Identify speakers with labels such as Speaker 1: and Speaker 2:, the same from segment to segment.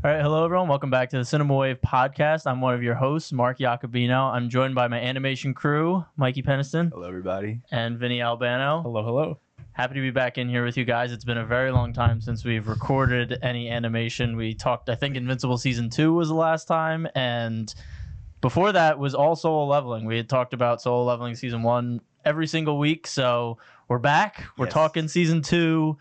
Speaker 1: All right, hello everyone. Welcome back to the Cinema Wave podcast. I'm one of your hosts, Mark Jacobino. I'm joined by my animation crew, Mikey Peniston.
Speaker 2: Hello, everybody.
Speaker 1: And Vinny Albano.
Speaker 3: Hello, hello.
Speaker 1: Happy to be back in here with you guys. It's been a very long time since we've recorded any animation. We talked, I think Invincible Season 2 was the last time, and before that was all Solo Leveling. We had talked about Solo Leveling Season 1 every single week, so we're back. We're talking Season 2.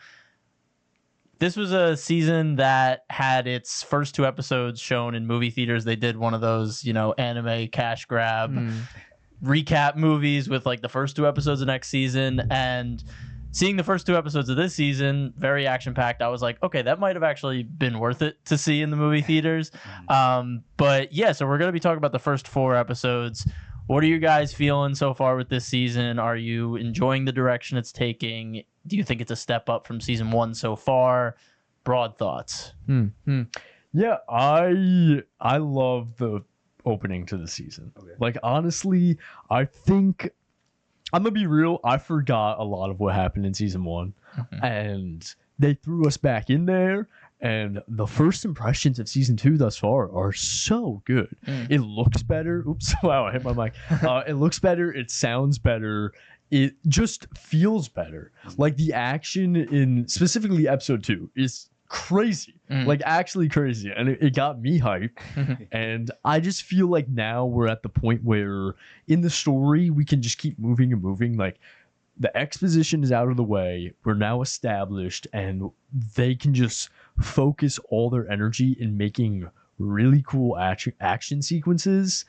Speaker 1: This was a season that had its first 2 episodes shown in movie theaters. They did one of those, anime cash grab recap movies with like the first 2 episodes of next season. And seeing the first 2 episodes of this season, very action packed, I was like, okay, that might have actually been worth it to see in the movie theaters. But yeah, so we're going to be talking about the first 4 episodes. What are you guys feeling so far with this season? Are you enjoying the direction it's taking? Do you think it's a step up from season 1 so far? Broad thoughts.
Speaker 3: Yeah, I love the opening to the season. Okay. Like, honestly, I think I'm gonna be real. I forgot a lot of what happened in season 1, and they threw us back in there. And the first impressions of season 2 thus far are so good. It looks better. Oops! Wow, I hit my mic. It looks better. It sounds better. It just feels better. Like the action in specifically episode 2 is crazy, like actually crazy, and it got me hyped. And I just feel like now we're at the point where in the story we can just keep moving and moving. Like the exposition is out of the way. We're now established, and they can just focus all their energy in making really cool action sequences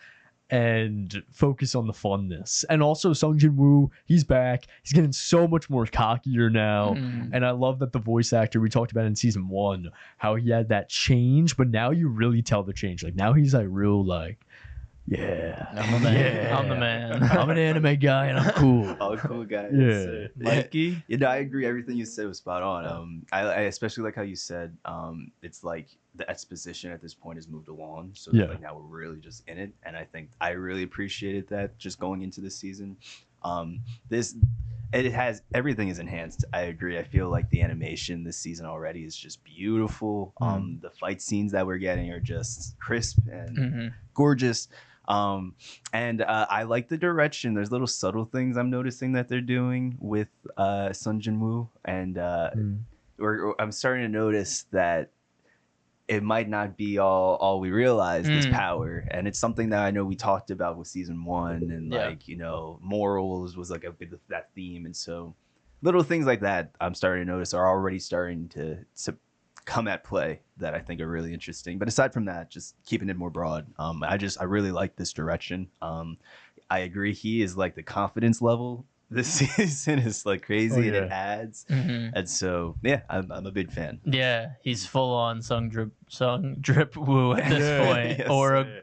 Speaker 3: and focus on the funness. And also Sung Jin-Woo, he's back. He's getting so much more cockier now. And I love that the voice actor we talked about in season 1, how he had that change, but now you really tell the change. Like now he's like real like, yeah,
Speaker 1: I'm the man. Yeah. I'm the man.
Speaker 3: I'm an anime guy and I'm cool.
Speaker 2: Oh, cool guy.
Speaker 3: Yeah.
Speaker 1: Mikey?
Speaker 2: I agree. Everything you said was spot on. I especially like how you said it's like the exposition at this point has moved along. So like now we're really just in it. And I think I really appreciated that just going into this season. It has everything is enhanced. I agree. I feel like the animation this season already is just beautiful. The fight scenes that we're getting are just crisp and gorgeous. And I like the direction. There's little subtle things I'm noticing that they're doing with Sung Jin-Woo, and I'm starting to notice that it might not be all we realize, this power. And it's something that I know we talked about with season 1, and like morals was like a big that theme, and so little things like that I'm starting to notice are already starting to come at play that I think are really interesting. But aside from that, just keeping it more broad, I really like this direction. I agree, he is like the confidence level this season is like crazy, and it adds, and so I'm a big fan.
Speaker 1: Yeah, he's full on Sung Drip Woo at this point,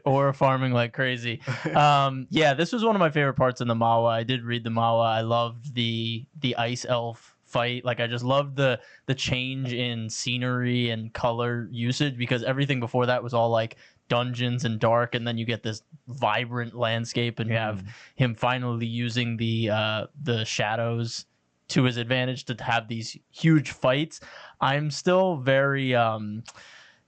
Speaker 1: or farming like crazy. This was one of my favorite parts in the manhwa. I did read the manhwa. I loved the ice elf fight. Like I just loved the change in scenery and color usage, because everything before that was all like dungeons and dark, and then you get this vibrant landscape, and you have him finally using the shadows to his advantage to have these huge fights. I'm still very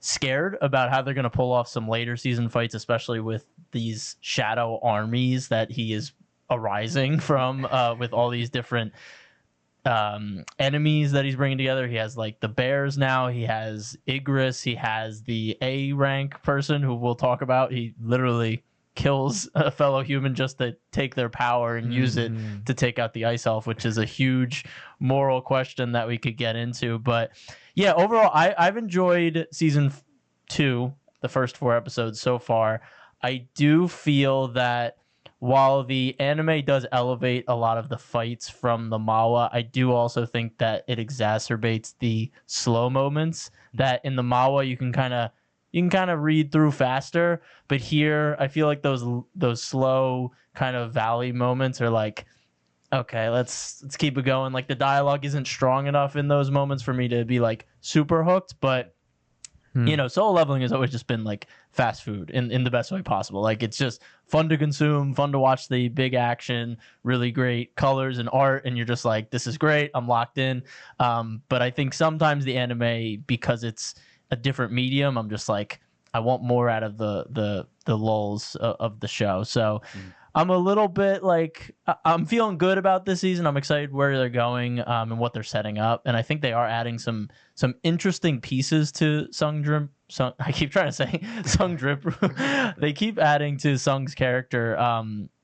Speaker 1: scared about how they're going to pull off some later season fights, especially with these shadow armies that he is arising from with all these different enemies that he's bringing together. He has like the bears now, he has Igris, he has the A rank person who we'll talk about. He literally kills a fellow human just to take their power and use it to take out the ice elf, which is a huge moral question that we could get into. But yeah, overall I've enjoyed season 2, the first 4 episodes so far. I do feel that while the anime does elevate a lot of the fights from the manhwa, I do also think that it exacerbates the slow moments that in the manhwa you can kind of read through faster, but here I feel like those slow kind of valley moments are like, okay, let's keep it going. Like the dialogue isn't strong enough in those moments for me to be like super hooked, but Solo Leveling has always just been like fast food in the best way possible. Like it's just fun to consume, fun to watch the big action, really great colors and art, and you're just like, this is great, I'm locked in. But I think sometimes the anime, because it's a different medium, I'm just like, I want more out of the lulls of the show. So I'm a little bit like, I'm feeling good about this season. I'm excited where they're going and what they're setting up. And I think they are adding some interesting pieces to I keep trying to say Sung Drip. They keep adding to Sung's character,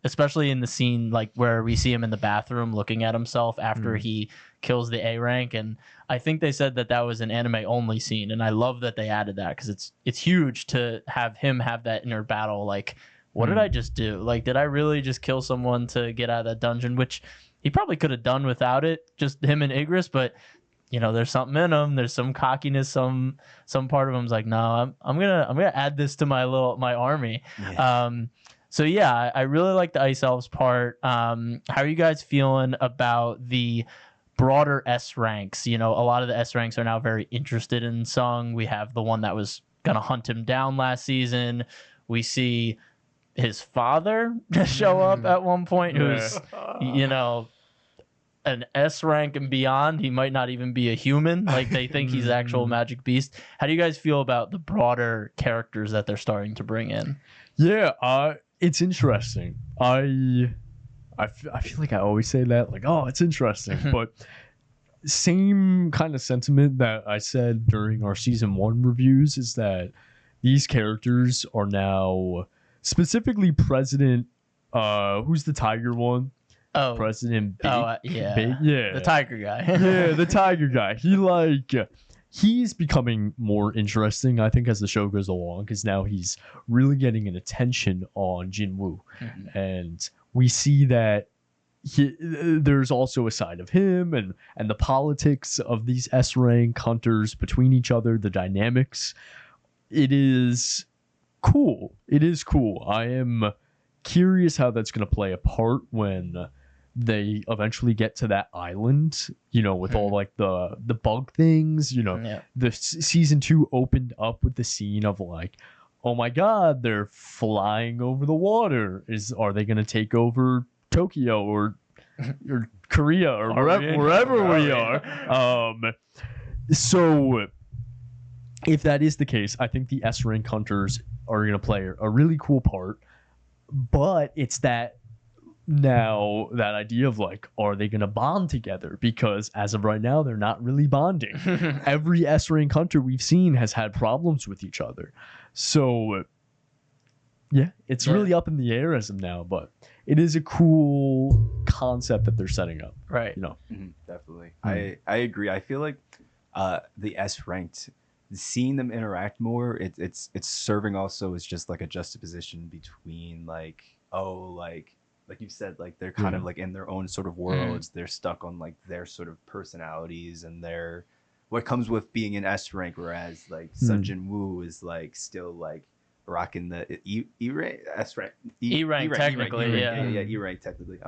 Speaker 1: especially in the scene like where we see him in the bathroom looking at himself after he kills the A rank. And I think they said that was an anime only scene, and I love that they added that because it's huge to have him have that inner battle. Like, what did I just do? Like, did I really just kill someone to get out of that dungeon? Which he probably could have done without it, just him and Igris. But you know, there's something in him. There's some cockiness. Some part of him's like, no, I'm gonna add this to my army. Yeah. So yeah, I really like the Ice Elves part. How are you guys feeling about the broader S ranks? You know, a lot of the S ranks are now very interested in Sung. We have the one that was gonna hunt him down last season. We see his father show up at one point, who's, you know, an S rank and beyond. He might not even be a human. Like, they think he's actual magic beast. How do you guys feel about the broader characters that they're starting to bring in?
Speaker 3: Yeah, it's interesting. I feel like I always say that, like, oh, it's interesting, but same kind of sentiment that I said during our season 1 reviews is that these characters are now, specifically President, who's the tiger one?
Speaker 1: Oh,
Speaker 3: President Big.
Speaker 1: Yeah, the tiger guy.
Speaker 3: Yeah, the tiger guy. He's becoming more interesting, I think, as the show goes along, because now he's really getting an attention on Jin-Woo. And we see that there's also a side of him and the politics of these S-rank hunters between each other, the dynamics. It is cool. I am curious how that's going to play a part when they eventually get to that island, you know, with all like the bug things, you know. The season 2 opened up with the scene of like, oh my god, they're flying over the water. Are they going to take over Tokyo or Korea or wherever we are? So if that is the case, I think the S rank hunters are going to play a really cool part. But it's that idea of like, are they going to bond together? Because as of right now, they're not really bonding. Every S rank hunter we've seen has had problems with each other. So yeah, it's really up in the air as of now, but it is a cool concept that they're setting up.
Speaker 1: Right.
Speaker 3: You know,
Speaker 2: definitely. I agree. I feel like the S ranked, seeing them interact more, it's serving also as just like a juxtaposition between like, like you said, like they're kind of like in their own sort of worlds. They're stuck on like their sort of personalities and their what comes with being an S rank, whereas like Sung Jin-Woo is like still like rocking the E rank, S rank,
Speaker 1: E rank technically,
Speaker 2: E rank technically,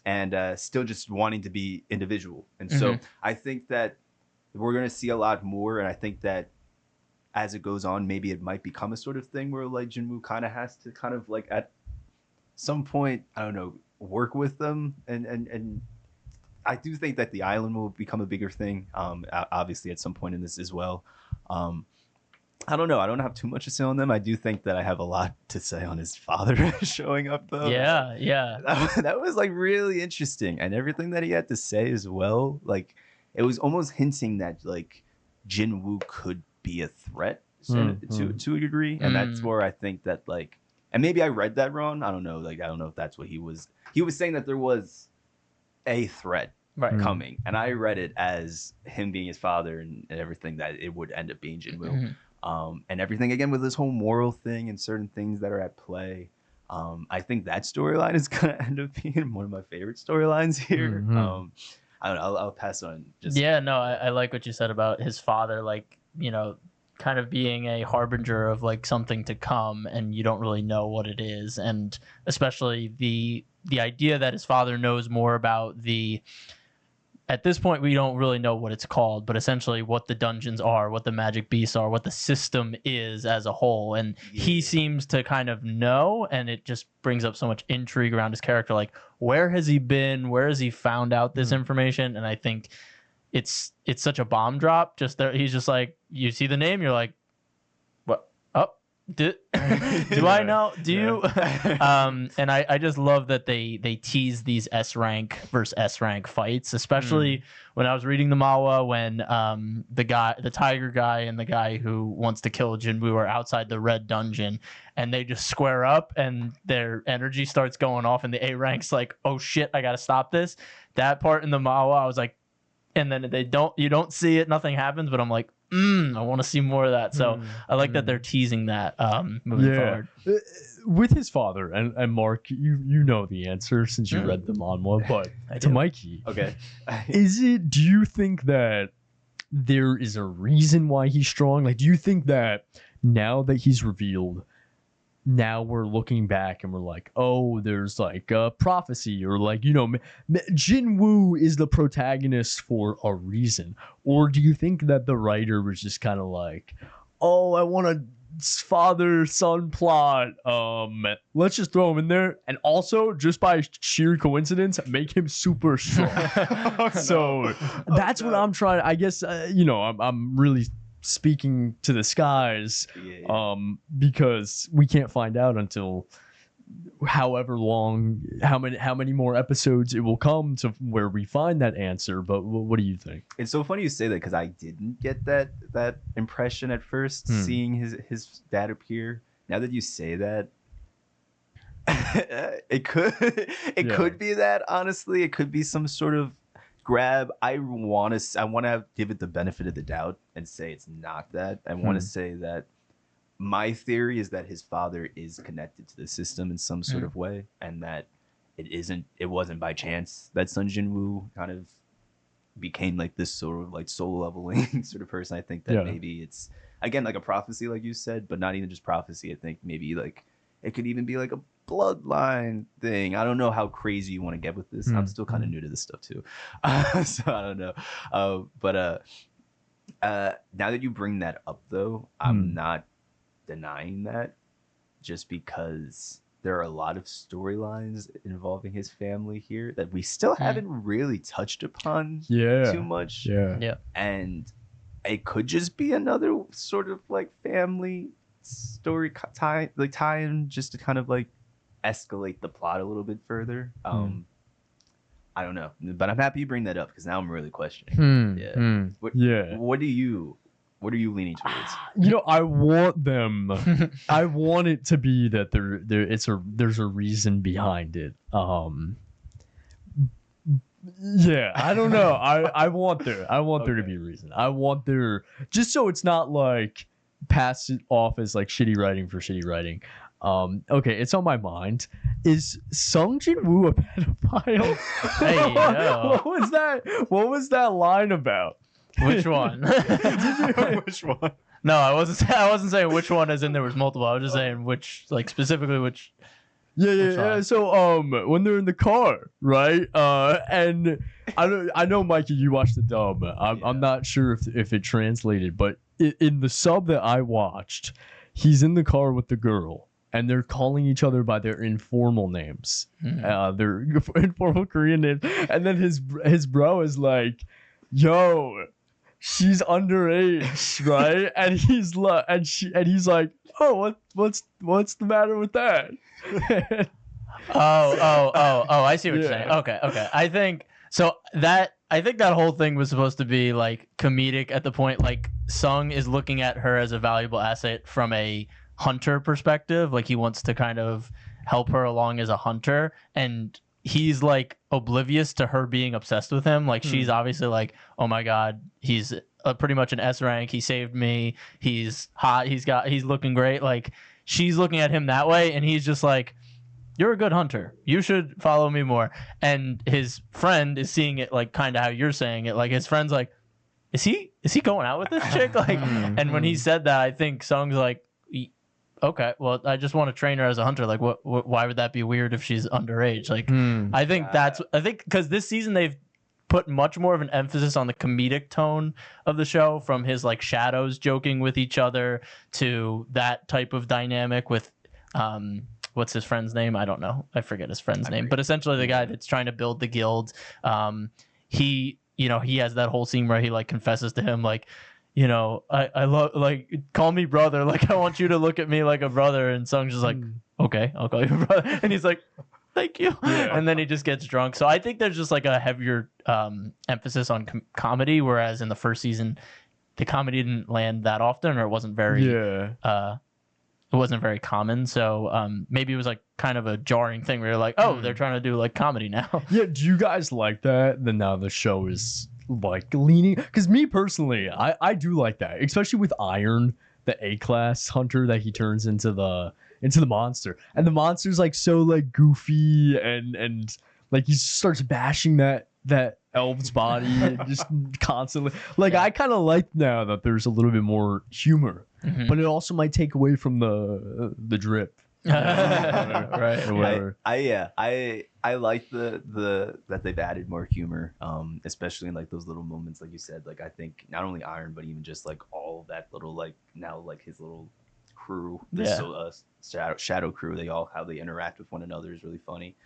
Speaker 2: and still just wanting to be individual. And so I think that we're gonna see a lot more, and I think that as it goes on, maybe it might become a sort of thing where like Jin-Woo kind of has to kind of like at some point, I don't know, work with them, and I do think that the island will become a bigger thing, obviously at some point in this as well. I don't know. I don't have too much to say on them. I do think that I have a lot to say on his father showing up, though.
Speaker 1: Yeah.
Speaker 2: That was like really interesting, and everything that he had to say as well. Like, it was almost hinting that like Jin-Woo could be a threat to a degree, and that's where I think that like, and maybe I read that wrong. I don't know. Like, I don't know if that's what he was. He was saying that there was a threat coming, and I read it as him being his father and everything, that it would end up being Jin-Woo. And everything again with this whole moral thing and certain things that are at play. I think that storyline is gonna end up being one of my favorite storylines here. I don't know. I'll pass on.
Speaker 1: I like what you said about his father, like, you know, kind of being a harbinger of like something to come, and you don't really know what it is, and especially the idea that his father knows more about at this point, we don't really know what it's called, but essentially what the dungeons are, what the magic beasts are, what the system is as a whole. And he seems to kind of know, and it just brings up so much intrigue around his character. Like, where has he been? Where has he found out this information? And I think it's such a bomb drop. Just there, he's just like, you see the name, you're like, what? Oh, do I know? Do you? And I just love that they tease these S rank versus S rank fights, especially when I was reading the manhwa when the tiger guy and the guy who wants to kill Jin-Woo are outside the red dungeon, and they just square up and their energy starts going off, and the A rank's like, oh shit, I gotta stop this. That part in the manhwa, I was like, and then you don't see it, nothing happens, but I'm like, I want to see more of that. So I like that they're teasing that moving forward.
Speaker 3: With his father and Mark, you know the answer since you read the manhwa, but to Mikey,
Speaker 2: okay,
Speaker 3: do you think that there is a reason why he's strong? Like, do you think that now that he's revealed, now we're looking back and we're like, oh, there's like a prophecy, or like, Jin-Woo is the protagonist for a reason? Or do you think that the writer was just kind of like, oh, I want a father-son plot, let's just throw him in there, and also just by sheer coincidence make him super strong? So that's what I'm trying. I guess I'm really speaking to the skies, because we can't find out until however long, how many more episodes it will come to where we find that answer. But what do you think?
Speaker 2: It's so funny you say that, because I didn't get that impression at first, seeing his dad appear. Now that you say that, it could be that. Honestly, it could be some sort of grab. I want to give it the benefit of the doubt and say it's not that. I want to say that my theory is that his father is connected to the system in some sort of way, and that it wasn't by chance that Sung Jin-Woo kind of became like this sort of like soul leveling sort of person. I think that maybe it's, again, like a prophecy, like you said, but not even just prophecy. I think maybe like it could even be like a bloodline thing. I don't know how crazy you want to get with this. I'm still kind of new to this stuff too, so I don't know. But now that you bring that up, though, I'm not denying that, just because there are a lot of storylines involving his family here that we still haven't really touched upon too much. And it could just be another sort of like family story tie-in, just to kind of like escalate the plot a little bit further. I don't know, but I'm happy you bring that up, because now I'm really questioning. What are you leaning towards?
Speaker 3: I want them. I want it to be that there's a reason behind it. I don't know. I want there to be a reason. I want there, just so it's not like pass it off as like shitty writing for shitty writing. Okay, it's on my mind. Is Sung Jin-Woo a pedophile?
Speaker 1: Hey, yo.
Speaker 3: What was that line about?
Speaker 1: Which one?
Speaker 2: Which one?
Speaker 1: No, I wasn't saying which one, as in there was multiple. I was just saying which, like specifically which.
Speaker 3: Yeah. So when they're in the car, right? And I know, Mikey, you watched the dub. I'm not sure if it translated, but in the sub that I watched, he's in the car with the girl, and they're calling each other by their informal names, their informal Korean names, and then his bro is like, "Yo, she's underage," right? And he's like, "Oh, what's the matter with that?"
Speaker 1: I see what you're saying. Okay. I think that whole thing was supposed to be like comedic at the point, like Sung is looking at her as a valuable asset from a hunter perspective, like he wants to kind of help her along as a hunter, and he's like oblivious to her being obsessed with him. Like she's obviously like, oh my god, he's pretty much an S rank, he saved me, he's hot, he's looking great. Like she's looking at him that way, and he's just like, you're a good hunter, you should follow me more. And his friend is seeing it like kind of how you're saying it. Like his friend's like, is he going out with this chick? Like, and when he said that, I think Sung's like, okay, well, I just want to train her as a hunter. Like, why would that be weird if she's underage? Like, I think because this season they've put much more of an emphasis on the comedic tone of the show, from his like shadows joking with each other to that type of dynamic with what's his friend's name? I don't know. I forget his friend's name, but essentially the guy that's trying to build the guild. He has that whole scene where he like confesses to him like, you know, I love, like, call me brother. Like, I want you to look at me like a brother. And Sung's just like, okay, I'll call you brother. And he's like, thank you.
Speaker 3: Yeah.
Speaker 1: And then he just gets drunk. So I think there's just like a heavier emphasis on comedy, whereas in the first season, the comedy didn't land that often, or it wasn't very, it wasn't very common. So maybe it was like kind of a jarring thing where you're like, oh, they're trying to do like comedy now.
Speaker 3: Yeah. Do you guys like that? Then now the show is like leaning, because me personally, I do like that, especially with Iron, the A-class hunter that he turns into the monster, and the monster's like so like goofy and like he starts bashing that elf's body and just constantly like I kind of like now that there's a little bit more humor, but it also might take away from the drip.
Speaker 1: Right.
Speaker 3: Or whatever.
Speaker 2: I like the that they've added more humor, especially in like those little moments, like you said. Like I think not only Iron, but even just like all that little like now like his little crew, this shadow crew. They all how they interact with one another is really funny.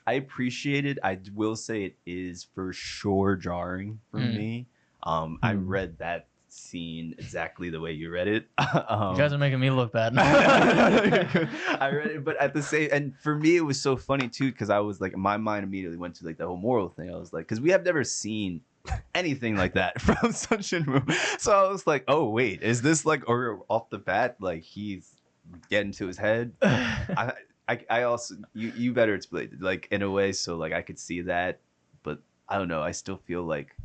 Speaker 2: I appreciate it. I will say it is for sure jarring for me. I read that scene exactly the way you read it.
Speaker 1: You guys are making me look bad.
Speaker 2: I read it, but at the same, and for me it was so funny too, because I was like, my mind immediately went to like the whole moral thing. I was like, because we have never seen anything like that from Sung Jin-Woo, so I was like, oh wait, is this like, or off the bat like he's getting to his head? I also you better explain it like in a way so like I could see that, but I don't know. I still feel like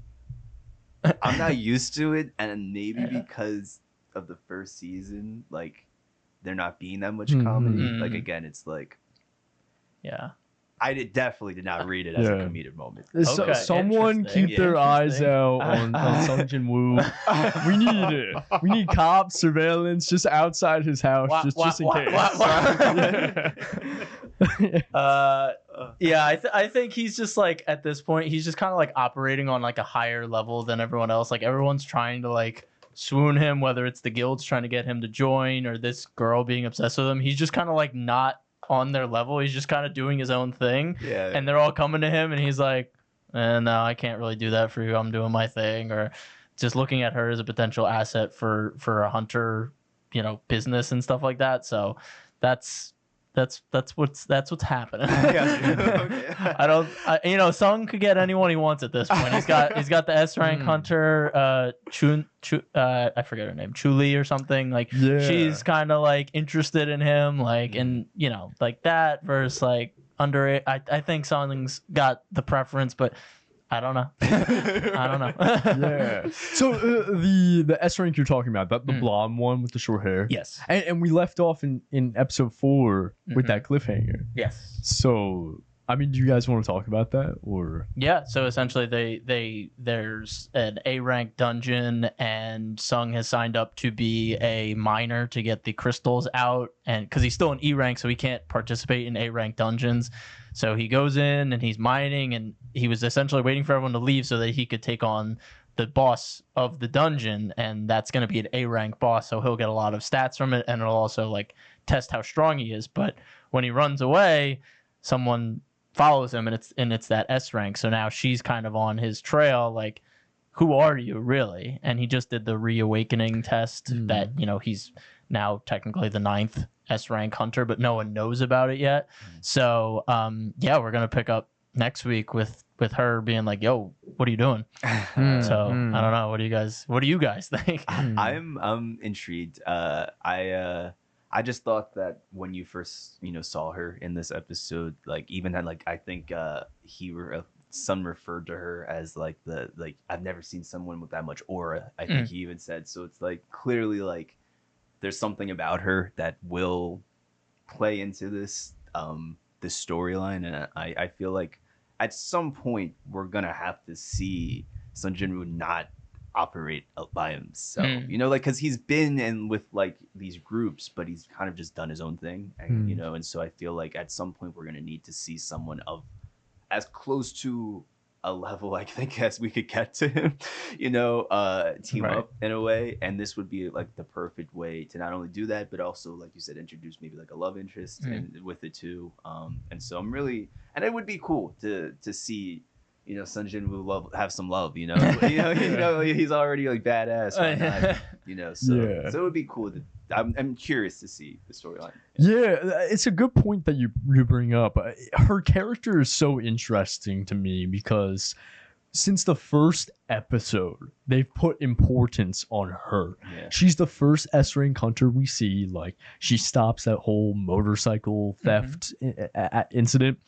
Speaker 2: I'm not used to it, and maybe because of the first season, like there not being that much comedy. Like again, it's like, I definitely did not read it as a comedic moment.
Speaker 3: So, someone keep their eyes out on Sung Jin-Woo. We need it. We need cops, surveillance, just outside his house, just in case.
Speaker 1: I think he's just like at this point, he's just kind of like operating on like a higher level than everyone else. Like everyone's trying to like swoon him, whether it's the guilds trying to get him to join or this girl being obsessed with him. He's just kind of like not on their level. He's just kind of doing his own thing, and they're all coming to him and he's like, no, I can't really do that for you, I'm doing my thing, or just looking at her as a potential asset for a hunter, you know, business and stuff like that. So that's what's happening. I don't, you know, Sung could get anyone he wants at this point. He's got the S rank hunter, I forget her name, Chuli or something. Like she's kind of like interested in him, like, and you know, like that versus like under it. I think Sung's got the preference, but I don't know.
Speaker 3: So the S rank you're talking about, the blonde one with the short hair.
Speaker 1: Yes.
Speaker 3: And we left off in episode 4 with that cliffhanger.
Speaker 1: Yes.
Speaker 3: So I mean, do you guys want to talk about that or?
Speaker 1: Yeah. So essentially, there's an A rank dungeon, and Sung has signed up to be a miner to get the crystals out, and because he's still an E rank, so he can't participate in A rank dungeons. So he goes in and he's mining, and he was essentially waiting for everyone to leave so that he could take on the boss of the dungeon, and that's going to be an A rank boss. So he'll get a lot of stats from it, and it'll also like test how strong he is. But when he runs away, someone follows him, and it's that S rank. So now she's kind of on his trail, like, who are you really? And he just did the reawakening test that, you know, he's now technically the 9th S rank hunter, but no one knows about it yet. So we're gonna pick up next week with her being like, yo, what are you doing? So I don't know, what do you guys think?
Speaker 2: I'm intrigued. I just thought that when you first, you know, saw her in this episode, like even had like, I think Sun referred to her as like I've never seen someone with that much aura. I think he even said. So it's like clearly like there's something about her that will play into this this storyline, and I feel like at some point we're gonna have to see Sung Jin-Woo not operate by himself, you know, like because he's been in with like these groups, but he's kind of just done his own thing, and you know, and so I feel like at some point we're gonna need to see someone of as close to a level I think as we could get to him, you know, team up in a way, and this would be like the perfect way to not only do that, but also like you said, introduce maybe like a love interest and with it too, and so I'm really, and it would be cool to see, Sung Jin-Woo have some love, he's already like badass, why not? So it would be cool to. I'm curious to see the storyline.
Speaker 3: Yeah, it's a good point that you bring up. Her character is so interesting to me because since the first episode, they've put importance on her.
Speaker 2: Yeah.
Speaker 3: She's the first S-rank hunter we see. Like, she stops that whole motorcycle theft incident.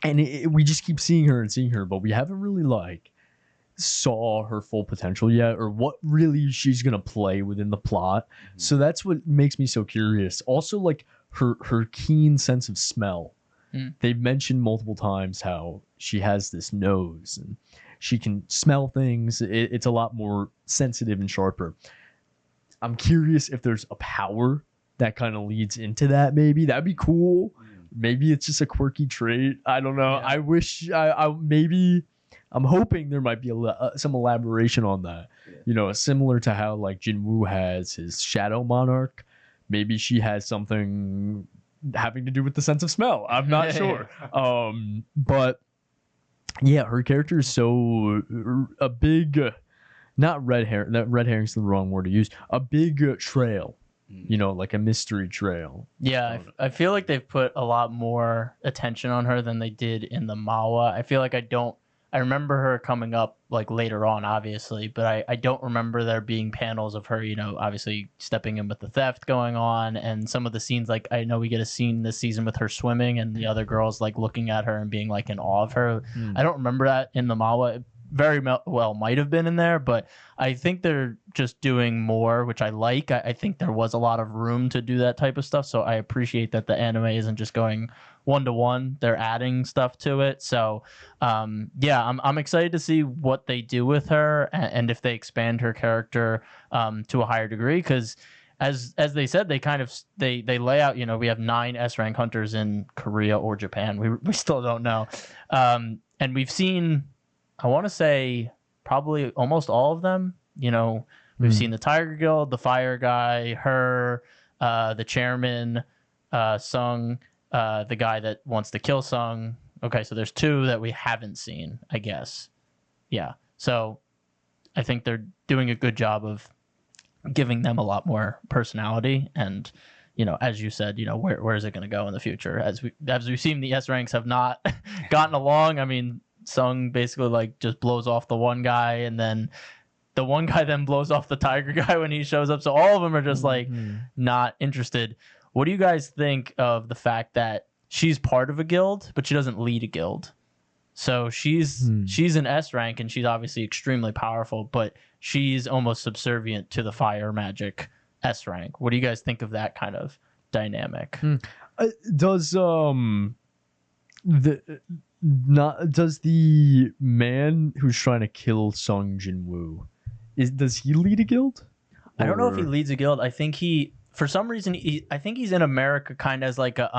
Speaker 3: And we just keep seeing her, but we haven't really, like, saw her full potential yet, or what really she's going to play within the plot. So that's what makes me so curious. Also, like, her keen sense of smell. They've mentioned multiple times how she has this nose and she can smell things. It's a lot more sensitive and sharper. I'm curious if there's a power that kind of leads into that. Maybe that'd be cool. Maybe it's just a quirky trait. I don't know. I wish I'm hoping there might be some elaboration on that. Similar to how like Jin-Woo has his shadow monarch. Maybe she has something having to do with the sense of smell. I'm not sure. But yeah, her character is so a big, not red herring. That red herring's the wrong word to use. A big trail, like a mystery trail.
Speaker 1: Yeah, I feel like they've put a lot more attention on her than they did in the Mawa. I feel like I remember her coming up like later on, obviously, but I don't remember there being panels of her, obviously stepping in with the theft going on, and some of the scenes, like I know we get a scene this season with her swimming and the other girls like looking at her and being like in awe of her. I don't remember that in the Mawa. Very well might have been in there, but I think they're just doing more, which I like. I think there was a lot of room to do that type of stuff, so I appreciate that the anime isn't just going one-to-one. They're adding stuff to it. So I'm excited to see what they do with her and if they expand her character to a higher degree, because as they said, they kind of they lay out, we have 9 S-rank hunters in Korea or Japan. We still don't know, and we've seen, I want to say, probably almost all of them. We've seen the Tiger Guild, the Fire Guy, her, the chairman, Sung, the guy that wants to kill Sung. Okay, so there's 2 that we haven't seen, I guess. Yeah, so I think they're doing a good job of giving them a lot more personality. And, as you said, where is it going to go in the future? As we've seen, the S ranks have not gotten along. I mean, Sung basically like just blows off the one guy, and then the one guy then blows off the Tiger guy when he shows up. So all of them are just like not interested. What do you guys think of the fact that she's part of a guild, but she doesn't lead a guild? So she's an S rank, and she's obviously extremely powerful, but she's almost subservient to the fire magic S rank. What do you guys think of that kind of dynamic?
Speaker 3: Does the man who's trying to kill Sung Jin-Woo, does he lead a guild?
Speaker 1: I don't know if he leads a guild. I think for some reason, I think he's in America kind of as like a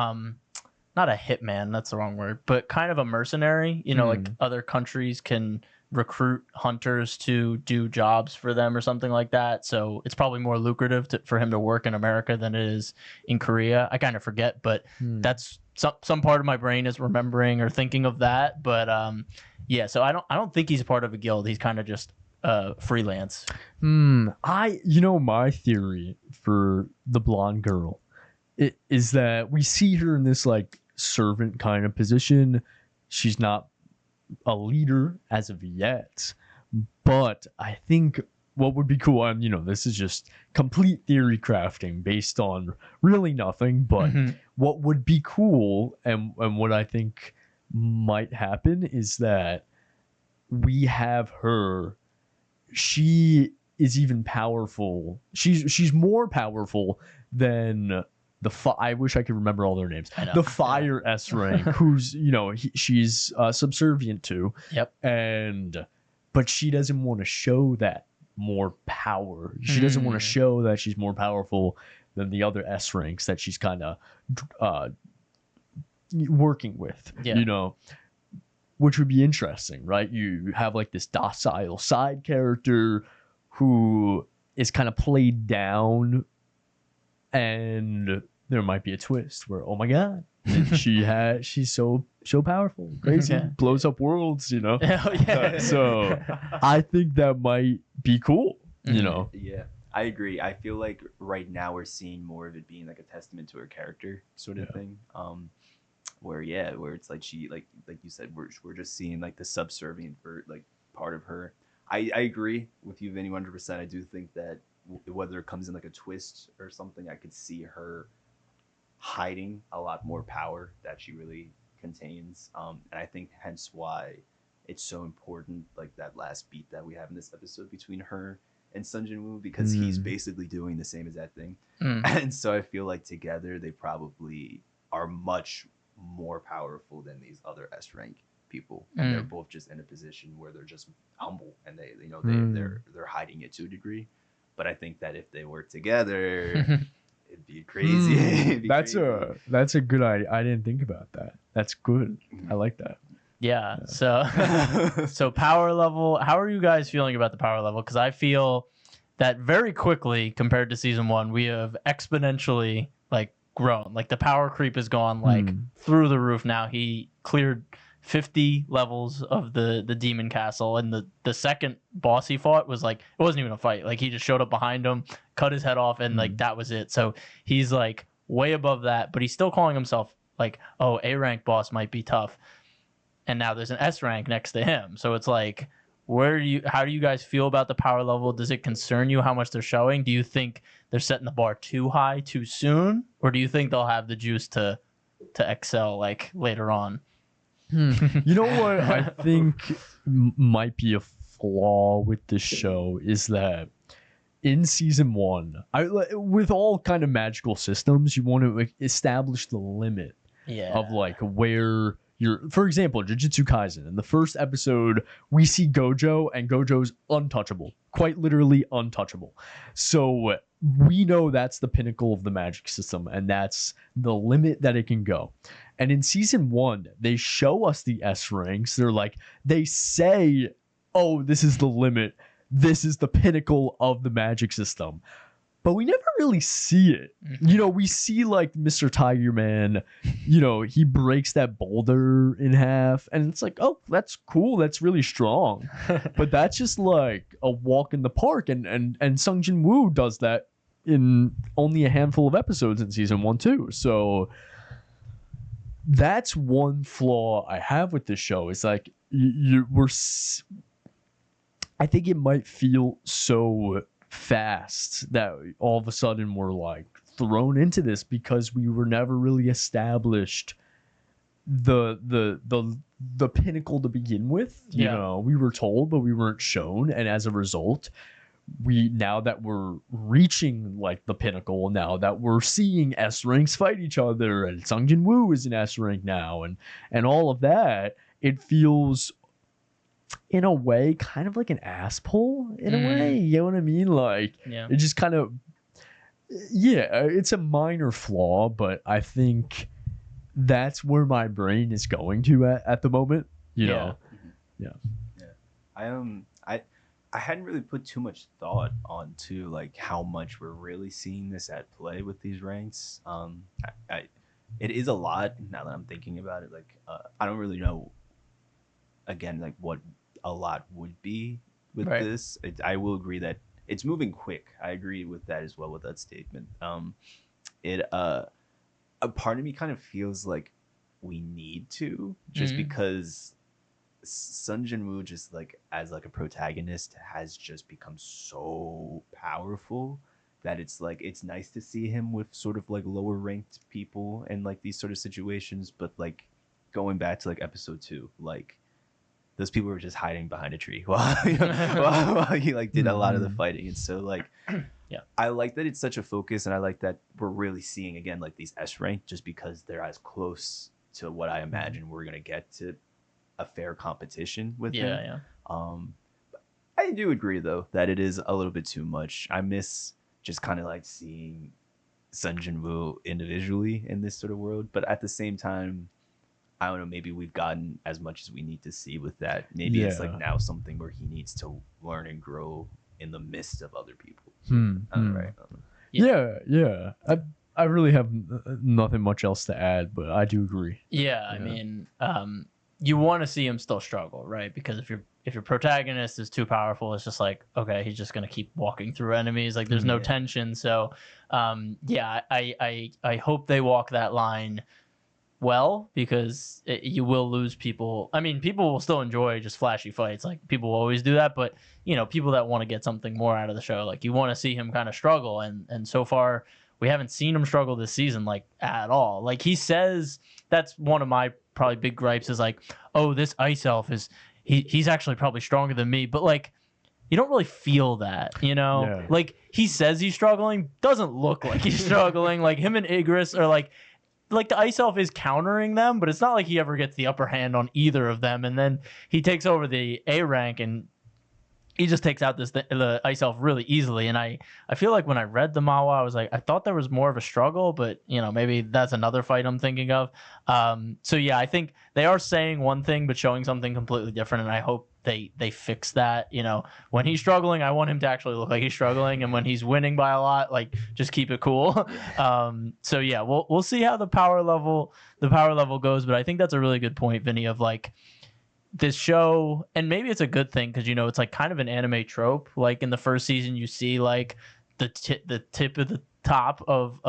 Speaker 1: not a hitman, that's the wrong word, but kind of a mercenary. Like other countries can recruit hunters to do jobs for them or something like that. So it's probably more lucrative for him to work in America than it is in Korea. I kind of forget, but that's some part of my brain is remembering or thinking of that. But so I don't think he's part of a guild. He's kind of just freelance.
Speaker 3: My theory for the blonde girl is that we see her in this like servant kind of position. She's not a leader as of yet, but I think what would be cool, and this is just complete theory crafting based on really nothing, but what would be cool and what I think might happen is that we have her, she is even powerful. She's more powerful than I wish I could remember all their names. The Fire S rank, who's she's subservient to.
Speaker 1: Yep.
Speaker 3: But she doesn't want to show that more power. She doesn't want to show that she's more powerful than the other S ranks that she's kind of working with.
Speaker 1: Yeah.
Speaker 3: Which would be interesting, right? You have like this docile side character who is kind of played down and there might be a twist where, oh my god, she's so powerful, crazy,
Speaker 1: Yeah.
Speaker 3: blows up worlds, you know.
Speaker 1: Oh, yeah.
Speaker 3: So I think that might be cool, you know.
Speaker 2: Yeah, I agree. I feel like right now we're seeing more of it being like a testament to her character sort of thing. Where it's like she like you said, we're just seeing like the subservient for like part of her. I agree with you, Vinny, 100%. I do think that whether it comes in like a twist or something, I could see her hiding a lot more power that she really contains. And I think hence why it's so important, like that last beat that we have in this episode between her and Sung Jin-Woo, because he's basically doing the same as that thing. And so I feel like together they probably are much more powerful than these other S rank people, and they're both just in a position where they're just humble, and they're hiding it to a degree. But I think that if they work together, it'd be crazy. It'd be
Speaker 3: that's
Speaker 2: crazy.
Speaker 3: that's a good idea. I didn't think about that. That's good. I like that.
Speaker 1: Yeah. So power level, how are you guys feeling about the power level? Because I feel that very quickly compared to season 1, we have exponentially like grown. Like the power creep has gone like through the roof now. He cleared 50 levels of the demon castle, and the second boss he fought was like, it wasn't even a fight. Like he just showed up behind him, cut his head off, and like that was it. So he's like way above that, but he's still calling himself like, oh, A rank boss might be tough. And now there's an S rank next to him. So it's like, how do you guys feel about the power level? Does it concern you how much they're showing? Do you think they're setting the bar too high too soon? Or do you think they'll have the juice to excel like later on?
Speaker 3: You know what I think might be a flaw with this show is that in season 1, with all kind of magical systems, you want to like, establish the limit of like where for example, Jujutsu Kaisen. In the first episode, we see Gojo, and Gojo's untouchable, quite literally untouchable. So we know that's the pinnacle of the magic system, and that's the limit that it can go. And in season 1, they show us the S ranks. They say, oh, this is the limit. This is the pinnacle of the magic system. But we never really see it. You know, we see like Mr. Tiger Man, you know, he breaks that boulder in half, and it's like, oh, that's cool. That's really strong. But that's just like a walk in the park. And Sung Jin-Woo does that in only a handful of episodes in season 1 too. So that's one flaw I have with this show. It's like I think it might feel so fast that all of a sudden we're like thrown into this because we were never really established the pinnacle to begin with. You know, we were told, but we weren't shown, and as a result, now that we're reaching like the pinnacle, now that we're seeing S ranks fight each other, and Sung Jin-Woo is an S rank now, and all of that, it feels in a way kind of like an ass pull in a way, you know what I mean? Like it just kind of, it's a minor flaw, but I think that's where my brain is going to at the moment, you know.
Speaker 2: I hadn't really put too much thought onto like how much we're really seeing this at play with these ranks. It is a lot now that I'm thinking about it. Like I don't really know again like what a lot would be with this. I will agree that it's moving quick. I agree with that as well, with that statement. A part of me kind of feels like we need to, just because Sung Jin-Woo just like as like a protagonist has just become so powerful that it's like it's nice to see him with sort of like lower ranked people and like these sort of situations. But like going back to like episode 2, like those people were just hiding behind a tree while he like did a lot of the fighting. And so like I like that it's such a focus, and I like that we're really seeing again like these S rank, just because they're as close to what I imagine we're gonna get to a fair competition with him. I do agree though that it is a little bit too much. I miss just kind of like seeing Sung Jin-Woo individually in this sort of world, but at the same time, I don't know, maybe we've gotten as much as we need to see with that. Maybe it's like now something where he needs to learn and grow in the midst of other people. Right?
Speaker 3: I really have nothing much else to add, but I do agree.
Speaker 1: Yeah, I mean, you want to see him still struggle, right? Because if your protagonist is too powerful, it's just like, okay, he's just gonna keep walking through enemies. Like there's no tension. So, I hope they walk that line well, because you will lose people. I mean, people will still enjoy just flashy fights. Like people will always do that, but people that want to get something more out of the show, like you want to see him kind of struggle. And so far, we haven't seen him struggle this season, like at all. Like he says, that's one of my probably big gripes is like, oh, this ice elf he's actually probably stronger than me, but like you don't really feel that, Like he says he's struggling, doesn't look like he's struggling. Like him and Igris are like the ice elf is countering them, but it's not like he ever gets the upper hand on either of them. And then he takes over the A rank and he just takes out the ice elf really easily. And I feel like when I read the manhwa, I was like, I thought there was more of a struggle, but maybe that's another fight I'm thinking of. So yeah, I think they are saying one thing but showing something completely different, and I hope they fix that. When he's struggling, I want him to actually look like he's struggling, and when he's winning by a lot, like just keep it cool. So yeah, we'll see how the power level goes, but I think that's a really good point, Vinny, of like this show, and maybe it's a good thing because it's like kind of an anime trope. Like in the first season, you see like the tip of the top of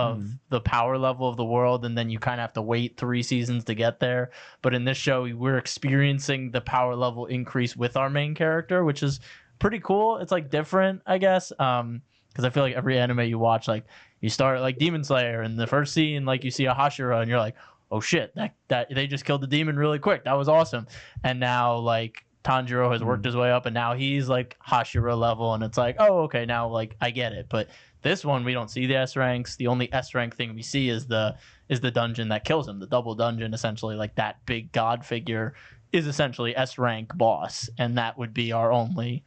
Speaker 1: the power level of the world, and then you kind of have to wait 3 seasons to get there. But in this show, we're experiencing the power level increase with our main character, which is pretty cool. It's like different, I guess, because I feel like every anime you watch, like you start like Demon Slayer, and the first scene, like you see a Hashira, and you're like, oh shit, that they just killed the demon really quick. That was awesome. And now like Tanjiro has worked his way up, and now he's like Hashira level, and it's like, oh, okay, now like I get it. But this one, we don't see the S ranks. The only S rank thing we see is the dungeon that kills him, the double dungeon, essentially. Like that big god figure is essentially S rank boss, and that would be our only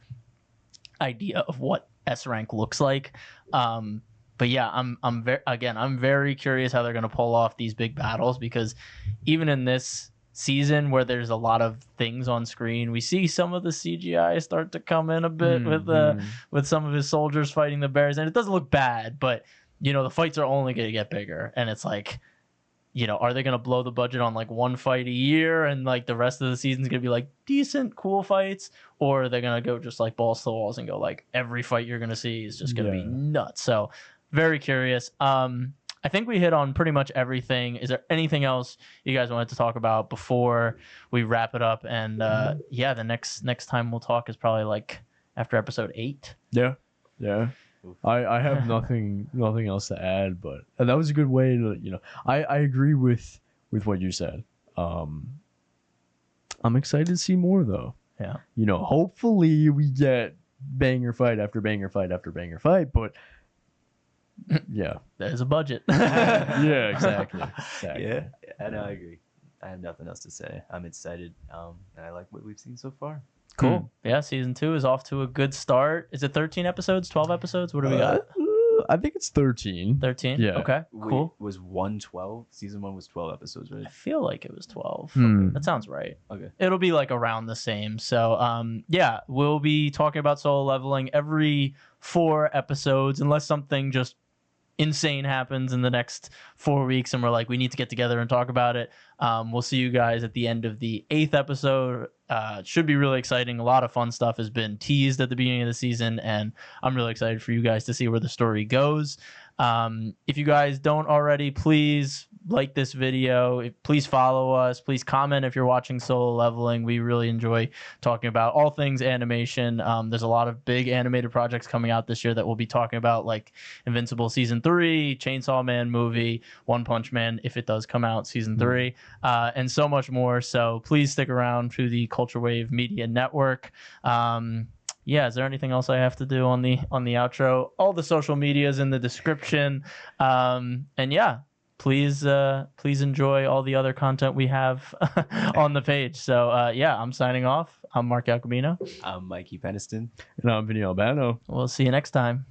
Speaker 1: idea of what S rank looks like. But yeah, I'm very curious how they're going to pull off these big battles, because even in this season where there's a lot of things on screen, we see some of the CGI start to come in a bit with some of his soldiers fighting the bears, and it doesn't look bad, but the fights are only going to get bigger, and it's like, are they going to blow the budget on like one fight a year, and like the rest of the season's going to be like decent, cool fights, or are they going to go just like balls to the walls and go like every fight you're going to see is just going to be nuts? So very curious. I think we hit on pretty much everything. Is there anything else you guys wanted to talk about before we wrap it up? And yeah, the next time we'll talk is probably like after episode 8.
Speaker 3: Yeah. I have nothing else to add, but that was a good way to I agree with what you said. I'm excited to see more though.
Speaker 1: Yeah.
Speaker 3: Hopefully we get banger fight after banger fight after banger fight, but yeah,
Speaker 1: there's a budget.
Speaker 3: Yeah, exactly.
Speaker 2: Yeah, and I agree. I have nothing else to say. I'm excited, and I like what we've seen so far.
Speaker 1: Cool. Yeah, season 2 is off to a good start. Is it 13 episodes, 12 episodes? What do we got?
Speaker 3: I think it's 13.
Speaker 1: 13?
Speaker 3: Yeah.
Speaker 1: Okay, cool.
Speaker 2: Was 1 12? Season 1 was 12 episodes, right?
Speaker 1: I feel like it was 12. That sounds right.
Speaker 2: Okay.
Speaker 1: It'll be like around the same. So, yeah, we'll be talking about solo leveling every 4 episodes, unless something just insane happens in the next 4 weeks and we're like, we need to get together and talk about it. We'll see you guys at the end of the 8th episode. It should be really exciting. A lot of fun stuff has been teased at the beginning of the season, and I'm really excited for you guys to see where the story goes. If you guys don't already, please like this video. Please follow us. Please comment if you're watching Solo Leveling. We really enjoy talking about all things animation. There's a lot of big animated projects coming out this year that we'll be talking about, like Invincible Season 3, Chainsaw Man movie, One Punch Man, if it does come out, Season 3, and so much more. So please stick around to the Culture Wave Media Network. Yeah, is there anything else I have to do on the outro? All the social media is in the description. And yeah, please enjoy all the other content we have on the page. So yeah, I'm signing off. I'm Mark Alcamino.
Speaker 2: I'm Mikey Peniston.
Speaker 3: And I'm Vinny Albano.
Speaker 1: We'll see you next time.